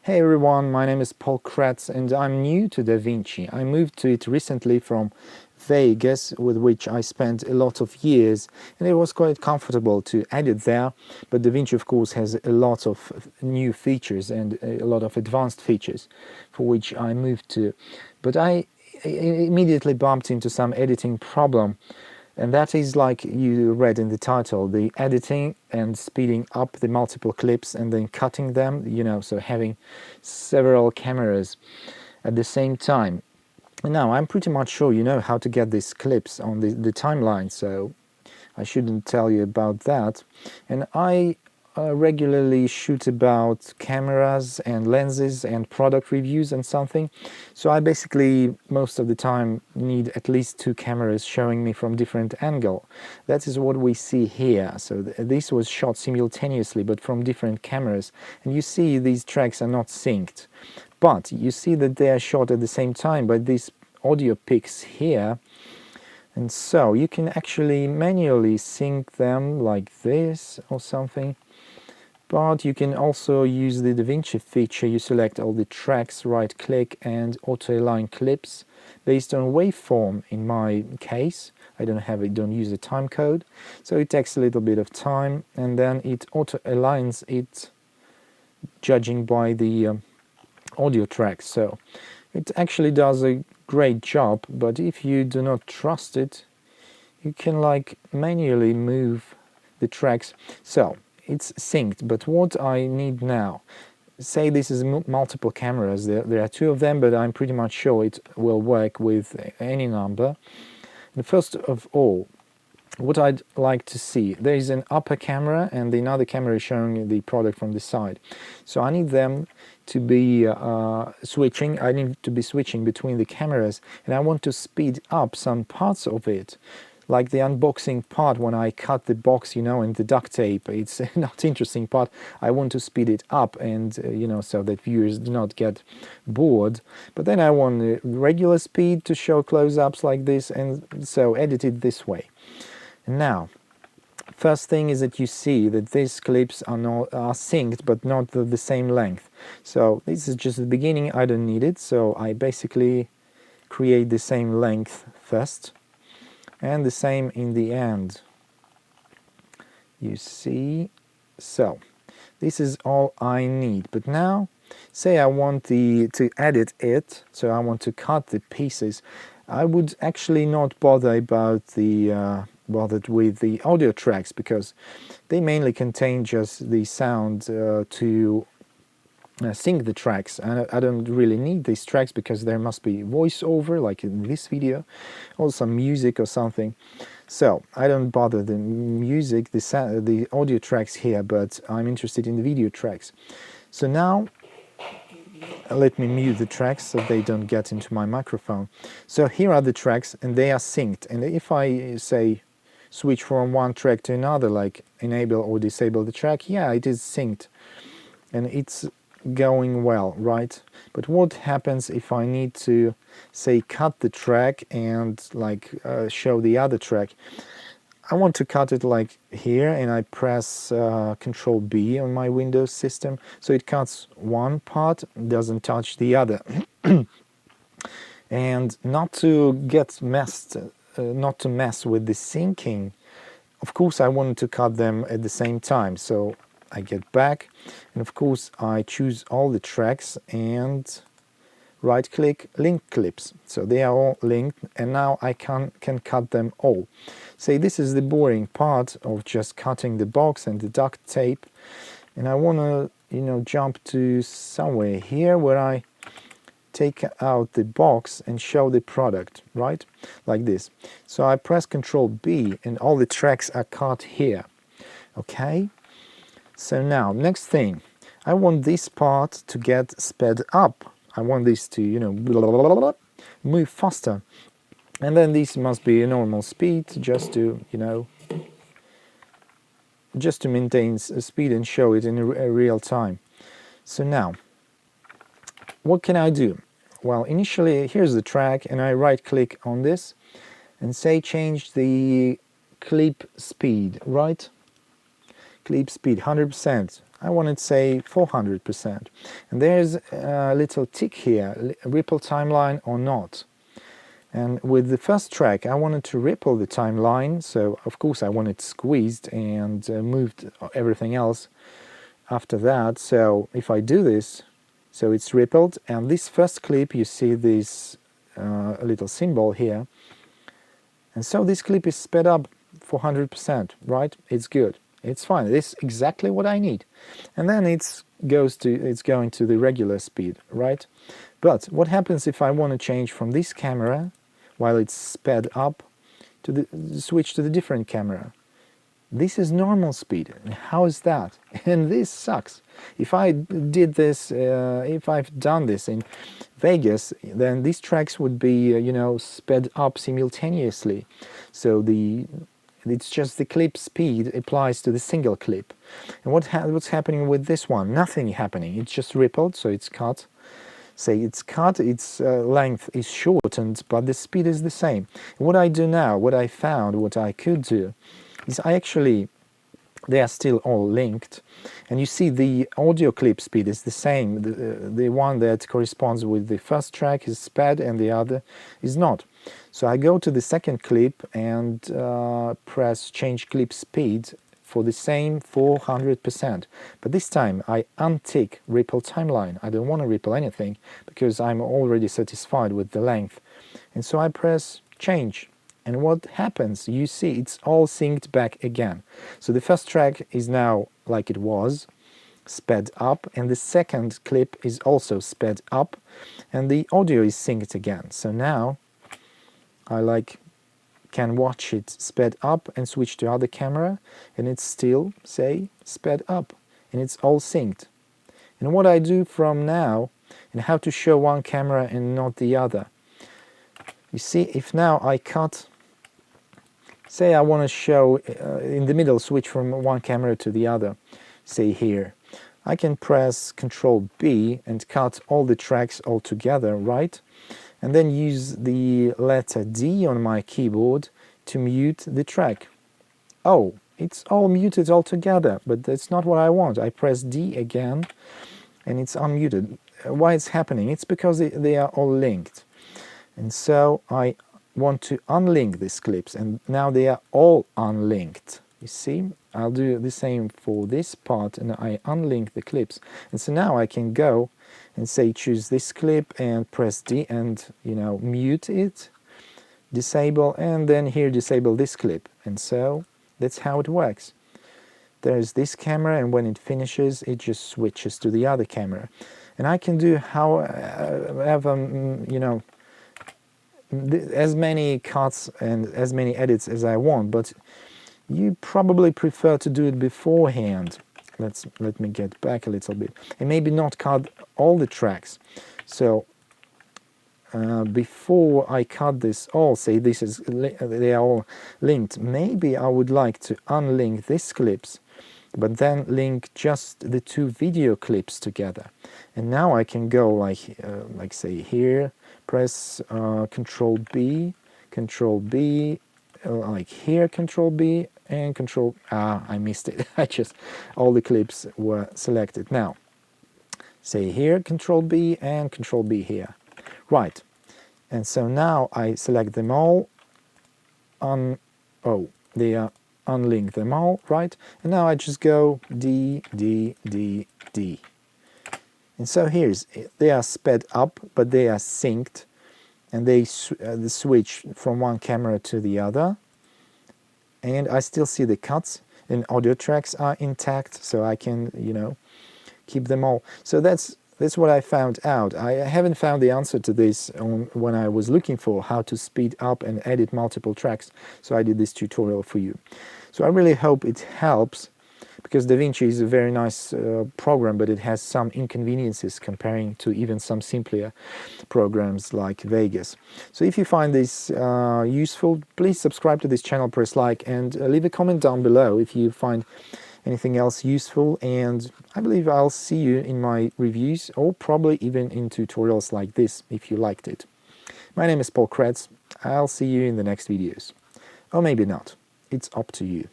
Hey everyone, my name is Paul Kretz and I'm new to DaVinci. I moved to it recently from Vegas, with which I spent a lot of years, and it was quite comfortable to edit there. But DaVinci of course has a lot of new features and a lot of advanced features for which I moved to. But I immediately bumped into some editing problem. And that is, like you read in the title, the editing and speeding up the multiple clips and then cutting them, so having several cameras at the same time. Now, I'm pretty much sure you know how to get these clips on the timeline, so I shouldn't tell you about that. And I regularly shoot about cameras and lenses and product reviews and something. So I basically most of the time need at least two cameras showing me from different angle. That is what we see here. So this was shot simultaneously but from different cameras, and you see these tracks are not synced. But you see that they are shot at the same time by these audio picks here. And so you can actually manually sync them like this or something. But you can also use the DaVinci feature. You select all the tracks, right click and auto align clips based on waveform. In my case, I don't use a time code, so it takes a little bit of time, and then it auto aligns it judging by the audio tracks. So it actually does a great job, but if you do not trust it, you can like manually move the tracks. So it's synced, but what I need now, say this is multiple cameras, there are two of them, but I'm pretty much sure it will work with any number. And first of all, what I'd like to see, there is an upper camera and another camera is showing the product from the side. So I need them to be switching. I need to be switching between the cameras, and I want to speed up some parts of it, like the unboxing part when I cut the box, and the duct tape. It's not interesting part. I want to speed it up and, so that viewers do not get bored. But then I want regular speed to show close-ups like this, and so edit it this way. Now, first thing is that you see that these clips are synced but not the same length. So this is just the beginning, I don't need it, so I basically create the same length first and the same in the end. You see, so this is all I need. But now, say I want to edit it, so I want to cut the pieces. I would actually not bother about bothered with the audio tracks, because they mainly contain just the sound to sync the tracks, and I don't really need these tracks because there must be voiceover like in this video, or some music or something. So I don't bother the music, the audio tracks here, but I'm interested in the video tracks. So now let me mute the tracks so they don't get into my microphone. So here are the tracks and they are synced, and if I say switch from one track to another, like enable or disable the track, yeah, it is synced and it's going well, right? But what happens if I need to, say, cut the track and like show the other track? I want to cut it like here, and I press Control B on my Windows system, so it cuts one part, doesn't touch the other. And not to get messed, not to mess with the syncing, of course I wanted to cut them at the same time, so I get back, and of course I choose all the tracks and right click link clips, so they are all linked, and now I can cut them all. Say this is the boring part of just cutting the box and the duct tape, and I want to jump to somewhere here where I take out the box and show the product, right, like this. So I press Control B and all the tracks are cut here. Okay, so now next thing, I want this part to get sped up. I want this to blah, blah, blah, blah, move faster, and then this must be a normal speed just to just to maintain speed and show it in a real time. So now what can I do? Well, initially here's the track, and I right click on this and say change the clip speed, right? Clip speed 100%. I want to say 400%. And there's a little tick here, ripple timeline or not. And with the first track, I wanted to ripple the timeline, so of course I want it squeezed and moved everything else after that. So if I do this, so it's rippled, and this first clip you see this little symbol here, and so this clip is sped up 400%, right? It's good, it's fine, this is exactly what I need. And then it's going to the regular speed, right? But what happens if I want to change from this camera while it's sped up to the switch to the different camera? This is normal speed. How is that? And this sucks. If I did this, if I've done this in Vegas, then these tracks would be, sped up simultaneously. So it's just the clip speed applies to the single clip. And what's happening with this one? Nothing happening. It's just rippled, so it's cut. Say it's cut, its length is shortened, but the speed is the same. And what I do now, what I found, what I could do, is they are still all linked, and you see the audio clip speed is the same. The one that corresponds with the first track is sped and the other is not. So I go to the second clip and press change clip speed for the same 400%. But this time I untick ripple timeline. I don't want to ripple anything because I'm already satisfied with the length. And so I press change. And what happens? You see it's all synced back again. So the first track is now like it was, sped up, and the second clip is also sped up, and the audio is synced again. So now I can watch it sped up and switch to other camera, and it's still, say, sped up, and it's all synced. And what I do from now, and how to show one camera and not the other. You see, if now I cut, say I want to show in the middle, switch from one camera to the other, say here, I can press Ctrl B and cut all the tracks all together, right? And then use the letter D on my keyboard to mute the track. Oh, it's all muted altogether, but that's not what I want. I press D again and it's unmuted. Why it's happening? It's because they are all linked. And so I want to unlink these clips, and now they are all unlinked. You see, I'll do the same for this part, and I unlink the clips. And so now I can go and say choose this clip and press D and mute it, disable, and then here disable this clip. And so that's how it works. There's this camera, and when it finishes it just switches to the other camera. And I can do however, as many cuts and as many edits as I want, but you probably prefer to do it beforehand. Let me get back a little bit, and maybe not cut all the tracks. So before I cut this all, say they are all linked, maybe I would like to unlink these clips, but then link just the two video clips together. And now I can go like say here, press Control B, like here Control B, and I missed it. All the clips were selected. Now say here Control B and Control B here, right? And so now I select them all, they are unlink them all, right? And now I just go D, D, D, D. And so they are sped up, but they are synced, and they switch from one camera to the other. And I still see the cuts, and audio tracks are intact, so I can, keep them all. So that's what I found out. I haven't found the answer to this when I was looking for how to speed up and edit multiple tracks, so I did this tutorial for you. So I really hope it helps, because DaVinci is a very nice program, but it has some inconveniences comparing to even some simpler programs like Vegas. So if you find this useful, please subscribe to this channel, press like, and leave a comment down below if you find anything else useful. And I believe I'll see you in my reviews, or probably even in tutorials like this if you liked it. My name is Kretz. I'll see you in the next videos. Or maybe not. It's up to you.